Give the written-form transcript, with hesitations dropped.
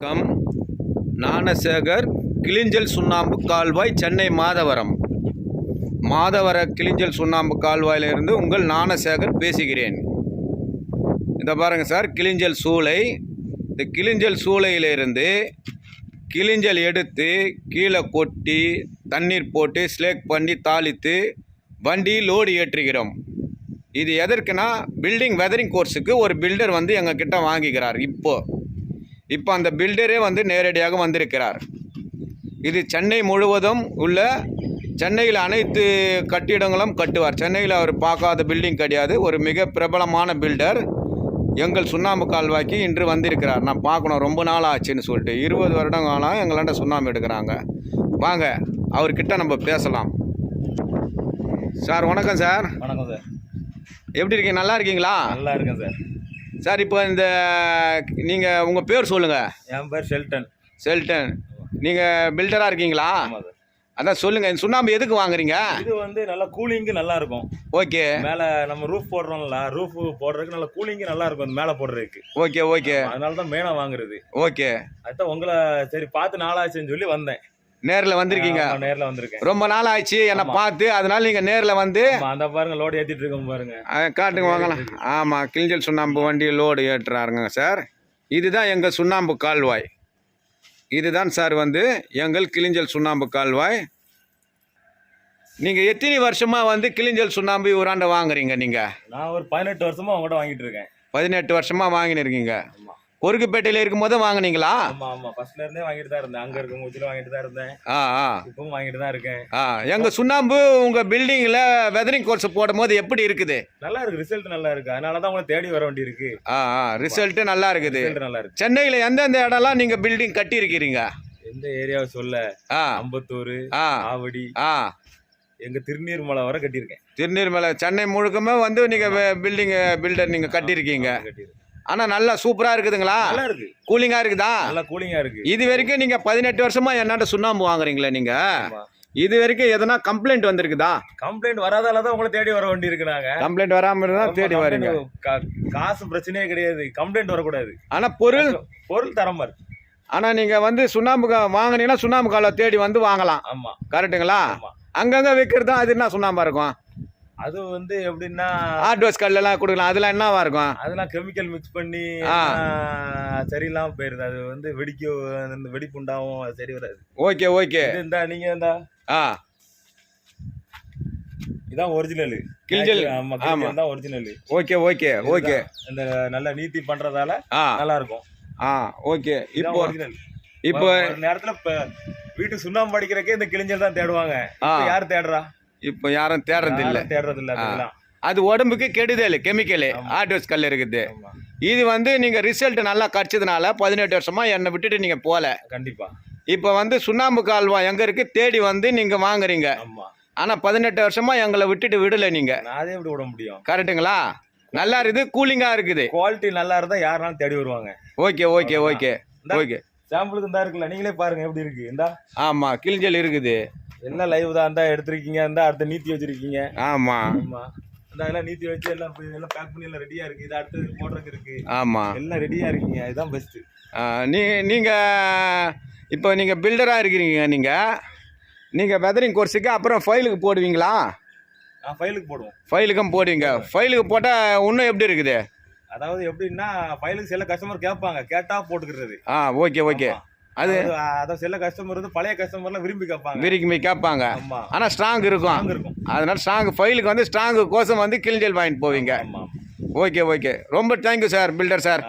Come Gnanasekar கிளிஞ்சல் சுண்ணாம்பு கால்வாய் சென்னை மாதவர கிளிஞ்சல் சுண்ணாம்பு கால்வாயிலிருந்து உங்கள் ஞானசேகர் பேசுகிறேன். இதை பாருங்கள் சார், கிளிஞ்சல் சூளை. இந்த கிளிஞ்சல் சூளையிலிருந்து கிளிஞ்சல் எடுத்து கீழே கொட்டி தண்ணீர் போட்டு ஸ்லேக் பண்ணி தாளித்து வண்டி லோடு ஏற்றுகிறோம். இது எதற்குனா பில்டிங் வெதரிங் கோர்ஸுக்கு ஒரு பில்டர் வந்து எங்கள் கிட்ட வாங்கிக்கிறார். இப்போ அந்த பில்டரே வந்து நேரடியாக வந்திருக்கிறார். இது சென்னை முழுவதும் உள்ள சென்னையில் அனைத்து கட்டிடங்களும் கட்டுவார். சென்னையில் அவர் பார்க்காத பில்டிங் கிடையாது. ஒரு மிக பிரபலமான பில்டர் எங்கள் சுண்ணாம்பு கால்வாய்க்கு இன்று வந்திருக்கிறார். நான் பார்க்கணும், ரொம்ப நாள் ஆச்சுன்னு சொல்லிட்டு 20 வருடம் காலம் எங்களாண்ட சுண்ணாம்பு எடுக்கிறாங்க. வாங்க அவர்கிட்ட நம்ம பேசலாம். சார் வணக்கம் சார். வணக்கம் சார். எப்படி இருக்கீங்க? நல்லா இருக்கீங்களா? நல்லா இருக்கேன் சார். சார் இப்போ இந்த நீங்கள் உங்கள் பேர் சொல்லுங்கள். என் பேர் ஷெல்டன். நீங்கள் பில்டராக இருக்கீங்களா? அதான் சொல்லுங்கள், இந்த சுண்ணாம்பு எதுக்கு வாங்குறீங்க? இது வந்து நல்லா கூலிங்கு நல்லா இருக்கும். ஓகே. மேலே நம்ம ரூஃப் போடுறோம்ல, ரூஃப் போடுறதுக்கு நல்லா கூலிங்கு நல்லா இருக்கும். மேலே போடுறதுக்கு ஓகே. அதனால தான் மெயினாக வாங்குறது. ஓகே. அதுதான் உங்களை சரி பார்த்து நாளாச்சுன்னு சொல்லி வந்தேன். நேரில் வந்திருக்கீங்க? நேரில் வந்திருக்கேன். ரொம்ப நாள் ஆச்சு என்னை பார்த்து, அதனால நீங்கள் நேரில் வந்து அந்த பாருங்க லோடு ஏற்றிட்டு இருக்கோம் பாருங்க. காட்டுங்க வாங்கலாம். ஆமாம், கிளிஞ்சல் சுண்ணாம்பு வண்டி லோடு ஏற்றுறாருங்க சார். இதுதான் எங்கள் சுண்ணாம்பு கால்வாய். இதுதான் சார் வந்து எங்கள் கிளிஞ்சல் சுண்ணாம்பு கால்வாய். நீங்கள் எத்தனை வருஷமாக வந்து கிளிஞ்சல் சுண்ணாம்பு ஊராண்ட வாங்குறீங்க? நீங்கள்? நான் ஒரு 18 வருஷமாக உங்கள்கிட்ட வாங்கிட்டு இருக்கேன். 18 வருஷமாக வாங்கின்னு இருக்கீங்க. கொருக்குப்பேட்டையில் இருக்கும் போது வாங்கினீங்களா? ஆமாம், ஃபர்ஸ்ட்ல இருந்தே வாங்கிட்டு தான் இருந்தேன். அங்கே இருக்கும் ஊற்றில வாங்கிட்டு தான் இருந்தேன். இப்பவும் வாங்கிட்டு தான் இருக்கேன். எங்கள் சுண்ணாம்பு உங்கள் பில்டிங்கில் வெதரிங் கோர்ஸ் போடும் போது எப்படி இருக்குது? நல்லா இருக்கு, ரிசல்ட் நல்லா இருக்கு. அதனால தான் உங்களை தேடி வர வேண்டி இருக்கு. ரிசல்ட்டு நல்லா இருக்குது. நல்லா இருக்கு. சென்னையில் எந்தெந்த இடம்லாம் நீங்கள் பில்டிங் கட்டி இருக்கிறீங்க? எந்த ஏரியாவை சொல்ல? அம்பத்தூர், ஆவடி, எங்க திருநீர்மலை வரை கட்டியிருக்கேன். திருநீர்மலை சென்னை முழுக்கமே வந்து நீங்கள் பில்டர் நீங்கள் கட்டியிருக்கீங்க. ஆனால் நல்லா சூப்பராக இருக்குதுங்களா? நல்லா இருக்கு. கூலிங்காக இருக்குதா? நல்லா கூலிங்காக இருக்கு. இது வரைக்கும் நீங்கள் 18 வருஷமா என்னாண்ட சுண்ணாம்பு வாங்குறீங்களா நீங்கள்? இது வரைக்கும் எதனா கம்ப்ளைண்ட் வந்திருக்குதா? கம்ப்ளைண்ட் வராதால தான் உங்களை தேடி வர வேண்டி இருக்கு. நாங்க கம்ப்ளைண்ட் வராமல் இருந்தால் தேடி வரீங்க. காசு பிரச்சனையே கிடையாது, கம்ப்ளைண்ட் வரக்கூடாது. ஆனால் பொருள் தரமா இருக்கு. ஆனால் நீங்கள் வந்து சுண்ணாம்பு வாங்கினீங்கன்னா சுண்ணாம்பு காலை தேடி வந்து வாங்கலாம். ஆமாம், கரெக்டுங்களா? அங்கங்கே விற்கிறது அது என்ன சுண்ணாம்பா இருக்கும்? அது வந்து எப்படின்னா ஆர்ட்வாஸ் கல்லாம் கொடுக்கலாம். அதெல்லாம் என்னவா இருக்கும்? அதெல்லாம் கெமிக்கல் மிக்ஸ் பண்ணி சரியில்லாம போயிருது. அது வந்து வெடிப்புண்டாவும் சரி வராது. ஓகே. இந்த நீங்க இந்த இதான் ஒரிஜினல் கிளிஞ்சல். ஆமா, தான் ஒரிஜினல். ஓகே. இந்த நல்ல நீத்தி பண்றதால நல்லா இருக்கும். ஓகே. இப்போ நேரத்துல வீட்டு சுண்ணாம்பு அடிக்கிறக்கே இந்த கிளிஞ்சல் தான் தேடுவாங்க. யாரு தேடுறா? இப்போ யாரும் தேடுறது இல்ல. அது உடம்புக்கு கெடுதல், கெமிக்கலு, ஆர்ட்வாஸ் கல் இருக்குது. இது வந்து நீங்க ரிசல்ட் நல்லா கிடைச்சதுனால 18 வருஷமா என்னை விட்டுட்டு நீங்க போல. கண்டிப்பா. இப்போ வந்து சுண்ணாம்பு கால்வாய் எங்க இருக்கு தேடி வந்து நீங்க வாங்குறீங்க. ஆனா 18 வருஷமா எங்களை விட்டுட்டு விடல நீங்க. அதே எப்படி விட முடியும்? கரெக்டுங்களா? நல்லா இருக்குது, கூலிங்கா இருக்குது. குவாலிட்டி நல்லா இருந்தா யாருனாலும் தேடி வருவாங்க. ஓகே. சாம்பிளுக்கு தான் இருக்குல்ல, நீங்களே பாருங்க எப்படி இருக்கு. இந்த ஆமா, கிளிஞ்சல் இருக்குது. எல்லாம் லைவ் தான். இருந்தா எடுத்திருக்கீங்க, இருந்தா அடுத்த நீத்தி வச்சிருக்கீங்க. ஆமா, எல்லாம் நீத்தி வச்சு எல்லாம் பேக் பண்ணி எல்லாம் ரெடியா இருக்கு. இது அடுத்தது போடுறதுக்கு இருக்கு. ஆமா, எல்லாம் ரெடியா இருக்கீங்க. இதுதான் பெஸ்ட். நீங்க இப்போ நீங்க பில்டரா இருக்கிறீங்க. நீங்க வெதரிங் கோர்ஸுக்கு அப்புறம் ஃபைலுக்கு போடுவீங்களா? ஃபைலுக்கு போடுவோம். ஃபைலுக்கும் போடுவீங்க. ஃபைலுக்கு போட்டா இன்னும் எப்படி இருக்குது? அதாவது எப்படின்னா ஃபைலுக்கு சில கஸ்டமர் கேட்பாங்க, கேட்டா போட்டுக்கிறது. ஓகே. அது அதான் சில கஸ்டமர் வந்து பழைய கஸ்டமர்லாம் விரும்பி கேட்பாங்க. ஆனா ஸ்ட்ராங் இருக்கும். அதனால ஸ்ட்ராங் ஃபைலுக்கு வந்து ஸ்ட்ராங் கோசம் வந்து கிளிஞ்சல் வாங்கிட்டு போவீங்க. ஓகே. ரொம்ப தேங்க்யூ சார், பில்டர் சார்.